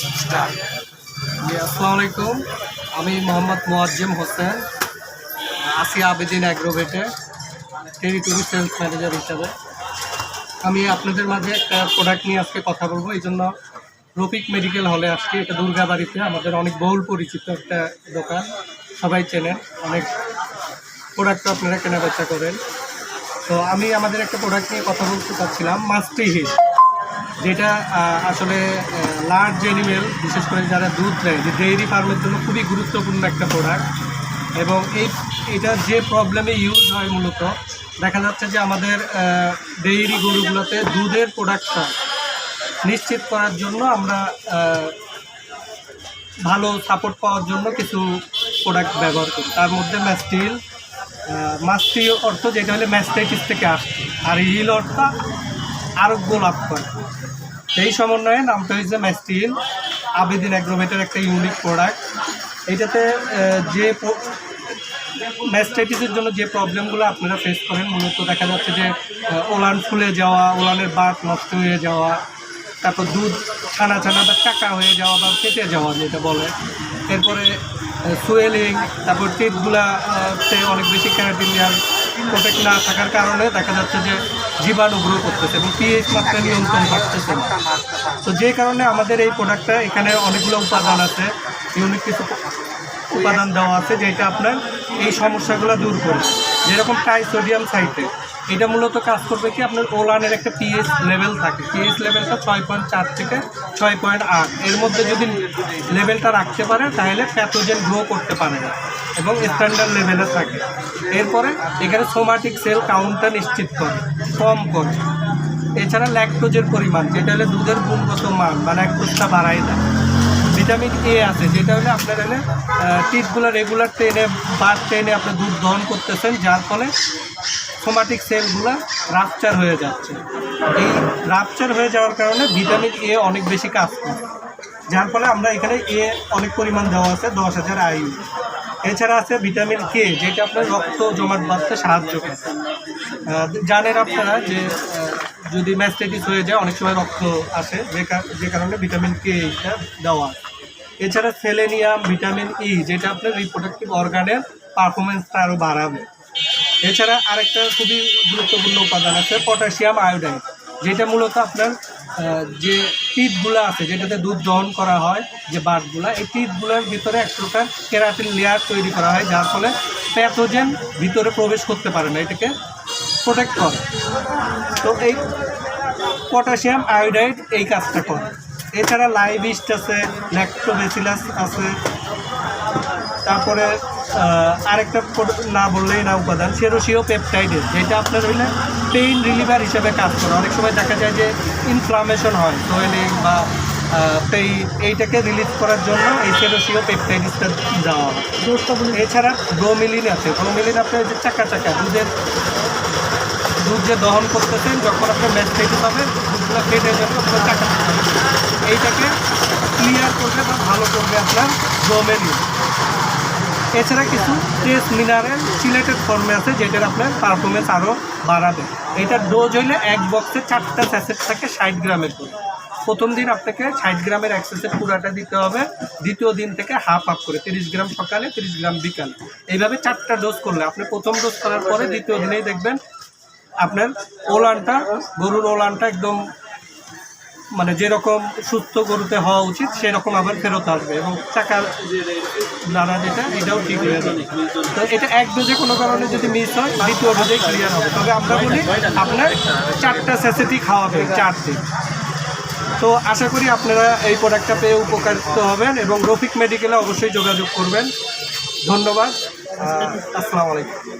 আসসালামু আলাইকুম। আমি মোহাম্মদ মোয়াজ্জেম হোসেন, আছি আবেদিন অ্যাগ্রোভেটে টেরিটরি সেলস ম্যানেজার হিসাবে। আমি আপনাদের মাঝে একটা প্রোডাক্ট নিয়ে আজকে কথা বলবো, এই জন্য রফিক মেডিকেল হলে আসছি। এটা দুর্গাবাড়িতে আমাদের অনেক বহুল পরিচিত একটা দোকান, সবাই চেনেন, অনেক প্রোডাক্ট আপনারা কেনাবেচা করেন। তো আমি আমাদের একটা প্রোডাক্ট নিয়ে কথা বলতে চাচ্ছিলাম, মাস্টি হিট, যেটা আসলে লার্জ অ্যানিমেল, বিশেষ করে যারা দুধ দেয়, যে ডেইরি ফার্মের জন্য খুবই গুরুত্বপূর্ণ একটা প্রোডাক্ট। এবং এটা যে প্রবলেমে ইউজ হয়, মূলত দেখা যাচ্ছে যে আমাদের ডেইরি গরুগুলোতে দুধের প্রোডাকশন নিশ্চিত করার জন্য আমরা ভালো সাপোর্ট পাওয়ার জন্য কিছু প্রোডাক্ট ব্যবহার করি। তার মধ্যে ম্যাস্টিল, মাস্টি অর্থ যেটা হলে ম্যাস্টাইটিস থেকে আসছে, আর হিল অর্থ আরোগ্য লাভ করে। এই সমন্বয়ে নামটা হয়েছে ম্যাস্টিল। আবেদিন অ্যাগ্রোভেটের একটা ইউনিক প্রোডাক্ট। এইটাতে যে ম্যাস্টাইটিসের জন্য যে প্রবলেমগুলো আপনারা ফেস করেন, মূলত দেখা যাচ্ছে যে ওলান ফুলে যাওয়া, ওলানের বাট নষ্ট হয়ে যাওয়া, তারপর দুধ ছানা ছানা বা চাকা হয়ে যাওয়া বা কেটে যাওয়া যেটা বলে, এরপরে সুয়েলিং, তারপর টিপগুলাতে অনেক বেশি ক্যারাটিন লেয়ার প্রোটেক্ট না থাকার কারণে দেখা যাচ্ছে যে জীবাণু গ্রো করতেছে এবং পিএইচ মাত্রা নিয়ন্ত্রণ করতেছে না। তো যে কারণে আমাদের এই প্রোডাক্টটা, এখানে অনেকগুলো উপাদান আছে, ইউনিক কিছু উপাদান দেওয়া আছে যেটা আপনার এই সমস্যাগুলো দূর করে। যেরকম ট্রাইসোডিয়াম সাইট্রেট, এটা মূলত কাজ করবে কি, আপনার ওলানের একটা পিএইচ লেভেল থাকে, পিএইচ লেভেলটা 6.4 থেকে 6.8 এর মধ্যে যদি লেভেলটা রাখতে পারে, তাহলে প্যাথোজেন গ্রো করতে পারে না এবং স্ট্যান্ডার্ড লেভেলে থাকে। এরপরে এখানে সোমাটিক সেল কাউন্টটা নিশ্চিত করে, কম করে। এছাড়া ল্যাকটোজের পরিমাণ, যেটা হলে দুধের গুণগত মান বা ল্যাকটোজটা বাড়ায় দেয়। ভিটামিন এ আছে, যেটা হলে আপনার হলে টিপগুলো রেগুলার টেনে বার টেনে আপনি দুধ দহন করতেছেন, যার ফলে সোমাটিক সেলগুলো রাপচার হয়ে যাচ্ছে। এই রাপচার হয়ে যাওয়ার কারণে ভিটামিন এ অনেক বেশি কাজ করে, যার ফলে আমরা এখানে এ অনেক পরিমাণ দেওয়া আছে, 10,000 IU। এছাড়া আছে ভিটামিন কে, যেটা আপনার রক্ত জমাট বাঁধতে সাহায্য করে। জানেন আপনারা যে যদি ম্যাস্টাইটিস হয়ে যায়, অনেক সময় রক্ত আসে, যে কারণে ভিটামিন কে এইটা দেওয়া। এছাড়া সেলেনিয়াম, ভিটামিন ই, যেটা আপনার রিপ্রোডাক্টিভ অর্গানের পারফরমেন্সটা আরও বাড়াবে। এছাড়া আরেকটা খুবই গুরুত্বপূর্ণ উপাদান আছে, পটাশিয়াম আয়োডাইড, যেটা মূলত আপনার যে টিপগুলো আছে, যেটাতে দুধ দহন করা হয়, যে বাটগুলো, এই টিপগুলোর ভিতরে এক প্রকার কেরাটিন লেয়ার তৈরি করা হয়, যার ফলে প্যাথোজেন ভিতরে প্রবেশ করতে পারে না, এটাকে প্রোটেক্ট করে। তো এই পটাশিয়াম আয়োডাইড এই কাজটা করে। এছাড়া লাইভিস্ট আছে, ল্যাক্টোব্যাসিলাস আছে, তারপরে আরেকটা না বললেই না উপাদান, সেরোসিও পেপটাইডেস, যেটা আপনার হইলে পেইন রিলিভার হিসেবে কাজ করে। অনেক সময় দেখা যায় যে ইনফ্লামেশন হয়, সোয়েলিং বা পেইন, এইটাকে রিলিজ করার জন্য এই সেরোসিও পেপটাইডেসটা দেওয়া হয়। এছাড়া ব্রোমিলিন আছে। ব্রোমিলিন আপনার যে চাকা চাকা দুধ যে দহন করতেছেন, যখন আপনার ম্যাস্টাইটিস হবে, দুধগুলো কেটে যাবে, আপনার চাকা এইটাকে ক্লিয়ার করবে বা ভালো করবে আপনার ব্রোমিলিন। এছাড়া কিছু ট্রেস মিনারেল সিলেটেড ফর্মে আছে, যেটার আপনার পারফরমেন্স আরও বাড়াবে। এটার ডোজ হইলে এক বক্সে 4টা স্যাসেট থাকে 60 গ্রামের করে। প্রথম দিন আপনাকে 60 গ্রামের এক স্যাসেট পুরাটা দিতে হবে, দ্বিতীয় দিন থেকে হাফ করে 30 গ্রাম সকালে, 30 গ্রাম বিকালে। এইভাবে 4টা ডোজ করলে আপনি প্রথম ডোজ করার পরে দ্বিতীয় দিনেই দেখবেন আপনার ওলানটা, গরুর ওলানটা একদম মানে যেরকম সুস্থ গরুতে হওয়া উচিত সেরকম আবার ফেরত আসবে, এবং চাকার দ্বারা যেটা, এটাও ঠিক হয়ে যাবে। তো এটা এক ডোজে কোনো কারণে যদি মিস হয়, দ্বিতীয় ডোজেই ক্লিয়ার হবে। তবে আমরা বলি আপনার 4টা স্যাসেটই খাওয়াবে 4 দিন। তো আশা করি আপনারা এই প্রোডাক্টটা পেয়ে উপকারিত হবেন এবং রফিক মেডিকেলে অবশ্যই যোগাযোগ করবেন। ধন্যবাদ। আসসালামু আলাইকুম।